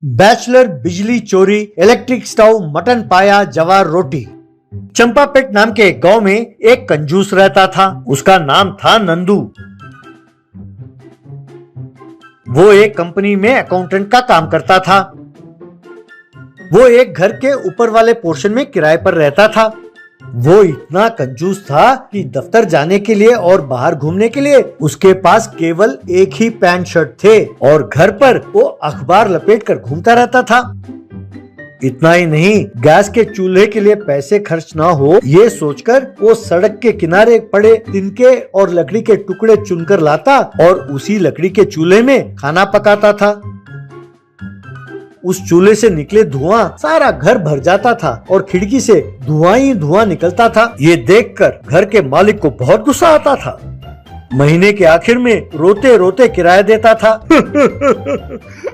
Bachelor बिजली चोरी, electric stove, mutton पाया, जवार रोटी। चंपापेट नाम के एक गांव में एक कंजूस रहता था। उसका नाम था नंदू। वो एक कंपनी में अकाउंटेंट का काम करता था। वो एक घर के ऊपर वाले पोर्शन में किराए पर रहता था। वो इतना कंजूस था कि दफ्तर जाने के लिए और बाहर घूमने के लिए उसके पास केवल एक ही पैंट शर्ट थे और घर पर वो अखबार लपेट कर घूमता रहता था। इतना ही नहीं, गैस के चूल्हे के लिए पैसे खर्च ना हो ये सोचकर वो सड़क के किनारे पड़े तिनके और लकड़ी के टुकड़े चुनकर लाता और उसी लकड़ी के चूल्हे में खाना पकाता था। उस चूल्हे से निकले धुआं सारा घर भर जाता था और खिड़की से धुआं ही धुआं निकलता था। ये देखकर घर के मालिक को बहुत गुस्सा आता था। महीने के आखिर में रोते रोते किराया देता था।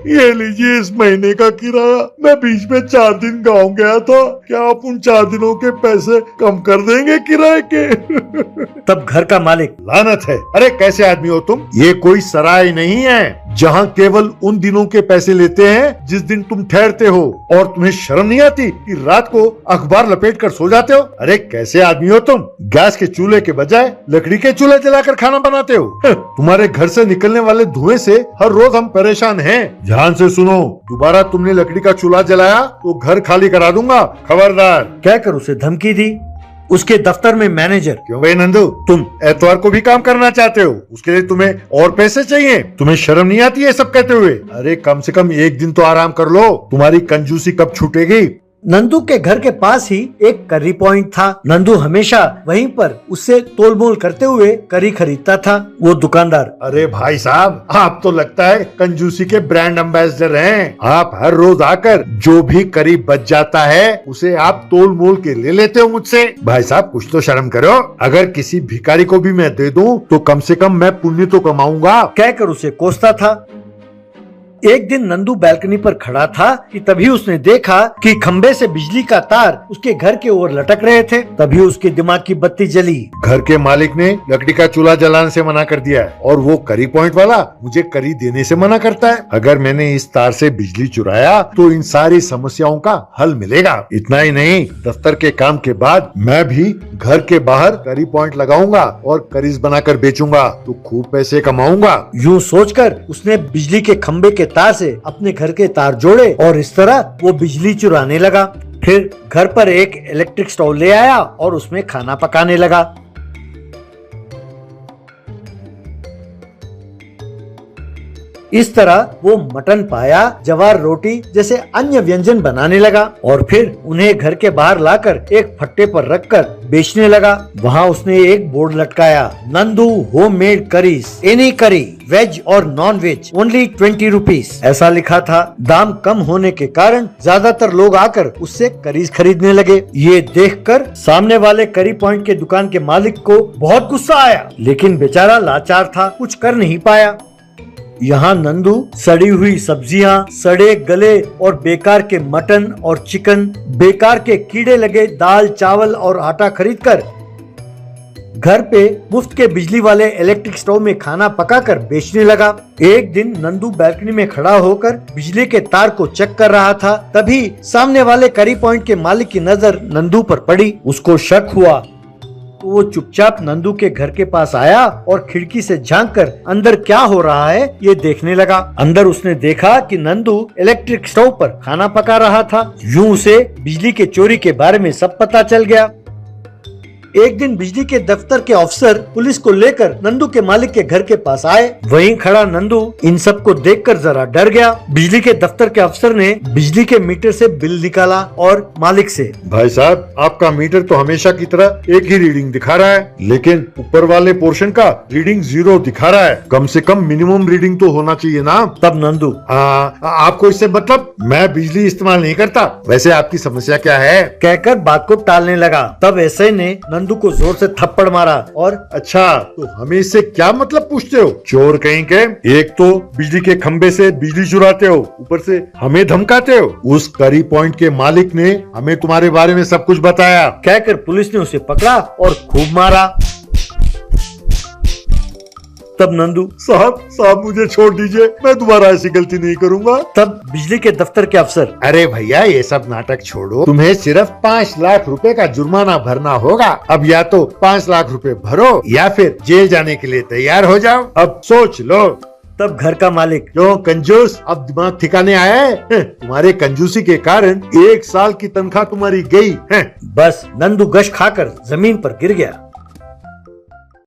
ये लीजिए इस महीने का किराया। मैं बीच में 4 दिन गाँव गया था, क्या आप उन 4 दिनों के पैसे कम कर देंगे किराए के? तब घर का मालिक, लानत है, अरे कैसे आदमी हो तुम? ये कोई सराय नहीं है जहाँ केवल उन दिनों के पैसे लेते हैं जिस दिन तुम ठहरते हो, और तुम्हें शर्म नहीं आती कि रात को अखबार लपेट कर सो जाते हो? अरे कैसे आदमी हो तुम? गैस के चूल्हे के बजाय लकड़ी के चूल्हे जलाकर खाना बनाते हो। तुम्हारे घर से निकलने वाले धुएं से हर रोज हम परेशान हैं। ध्यान से सुनो, दोबारा तुमने लकड़ी का चूल्हा जलाया तो घर खाली करा दूंगा, खबरदार। कहकर उसे धमकी दी। उसके दफ्तर में मैनेजर, क्यों भाई नंदू, तुम एतवार को भी काम करना चाहते हो? उसके लिए तुम्हें और पैसे चाहिए? तुम्हें शर्म नहीं आती है सब कहते हुए? अरे कम से कम एक दिन तो आराम कर लो, तुम्हारी कंजूसी कब छूटेगी? नंदू के घर के पास ही एक करी पॉइंट था। नंदू हमेशा वहीं पर उससे तोलमोल करते हुए करी खरीदता था। वो दुकानदार, अरे भाई साहब, आप तो लगता है कंजूसी के ब्रांड एम्बेसडर हैं। आप हर रोज आकर जो भी करी बच जाता है उसे आप तोल मोल के ले लेते हो मुझसे। भाई साहब कुछ तो शर्म करो। अगर किसी भिखारी को भी मैं दे दूं तो कम से कम मैं पुण्य तो कमाऊंगा। कहकर उसे कोसता था। एक दिन नंदू बैल्कनी पर खड़ा था कि तभी उसने देखा कि खंबे से बिजली का तार उसके घर के ओर लटक रहे थे। तभी उसके दिमाग की बत्ती जली। घर के मालिक ने लकड़ी का चूल्हा जलाने से मना कर दिया है और वो करी पॉइंट वाला मुझे करी देने से मना करता है। अगर मैंने इस तार से बिजली चुराया तो इन सारी समस्याओं का हल मिलेगा। इतना ही नहीं, दफ्तर के काम के बाद मैं भी घर के बाहर करी पॉइंट लगाऊंगा और करीज बनाकर बेचूंगा तो खूब पैसे कमाऊंगा। यूँ सोचकर उसने बिजली के खंबे के तार से अपने घर के तार जोड़े और इस तरह वो बिजली चुराने लगा। फिर घर पर एक इलेक्ट्रिक स्टोव ले आया और उसमें खाना पकाने लगा। इस तरह वो मटन पाया, जवार रोटी जैसे अन्य व्यंजन बनाने लगा और फिर उन्हें घर के बाहर लाकर एक फट्टे पर रखकर बेचने लगा। वहाँ उसने एक बोर्ड लटकाया, नंदू होममेड करीज, एनी करी, वेज और नॉन वेज, ओनली 20 रुपीज, ऐसा लिखा था। दाम कम होने के कारण ज्यादातर लोग आकर उससे करीज खरीदने लगे। ये देखकर सामने वाले करी पॉइंट के दुकान के मालिक को बहुत गुस्सा आया, लेकिन बेचारा लाचार था, कुछ कर नहीं पाया। यहाँ नंदू सड़ी हुई सब्जियां, सड़े गले और बेकार के मटन और चिकन, बेकार के कीड़े लगे दाल चावल और आटा खरीदकर घर पे मुफ्त के बिजली वाले इलेक्ट्रिक स्टोव में खाना पकाकर बेचने लगा। एक दिन नंदू बैल्कनी में खड़ा होकर बिजली के तार को चेक कर रहा था। तभी सामने वाले करी पॉइंट के मालिक की नजर नंदू पर पड़ी। उसको शक हुआ तो वो चुपचाप नंदू के घर के पास आया और खिड़की से झांककर अंदर क्या हो रहा है ये देखने लगा। अंदर उसने देखा कि नंदू इलेक्ट्रिक स्टोव पर खाना पका रहा था। यूं उसे बिजली के चोरी के बारे में सब पता चल गया। एक दिन बिजली के दफ्तर के अफसर पुलिस को लेकर नंदू के मालिक के घर के पास आए। वहीं खड़ा नंदू इन सब को देखकर जरा डर गया। बिजली के दफ्तर के अफसर ने बिजली के मीटर से बिल निकाला और मालिक से, भाई साहब आपका मीटर तो हमेशा की तरह एक ही रीडिंग दिखा रहा है, लेकिन ऊपर वाले पोर्शन का रीडिंग 0 दिखा रहा है। कम से कम मिनिमम रीडिंग तो होना चाहिए ना। तब नंदू, आपको इससे मतलब? मैं बिजली इस्तेमाल नहीं करता, वैसे आपकी समस्या क्या है? कहकर बात को टालने लगा। तब ऐसे ने नंदू को जोर से थप्पड़ मारा और, अच्छा तो हमें इससे क्या मतलब पूछते हो? चोर कहीं के, एक तो बिजली के खंबे से बिजली चुराते हो, ऊपर से हमें धमकाते हो। उस करी पॉइंट के मालिक ने हमें तुम्हारे बारे में सब कुछ बताया। कहकर पुलिस ने उसे पकड़ा और खूब मारा। तब नंदू, साहब साहब मुझे छोड़ दीजिए, मैं दोबारा ऐसी गलती नहीं करूंगा। तब बिजली के दफ्तर के अफसर, अरे भैया ये सब नाटक छोड़ो, तुम्हें सिर्फ 5 लाख रुपए का जुर्माना भरना होगा। अब या तो 5 लाख रुपए भरो या फिर जेल जाने के लिए तैयार हो जाओ। अब सोच लो। तब घर का मालिक, क्यों कंजूस, अब दिमाग ठिकाने आया है? तुम्हारे कंजूसी के कारण 1 साल की तनख्वाह तुम्हारी गई है। बस नंदू गश खाकर जमीन पर गिर गया।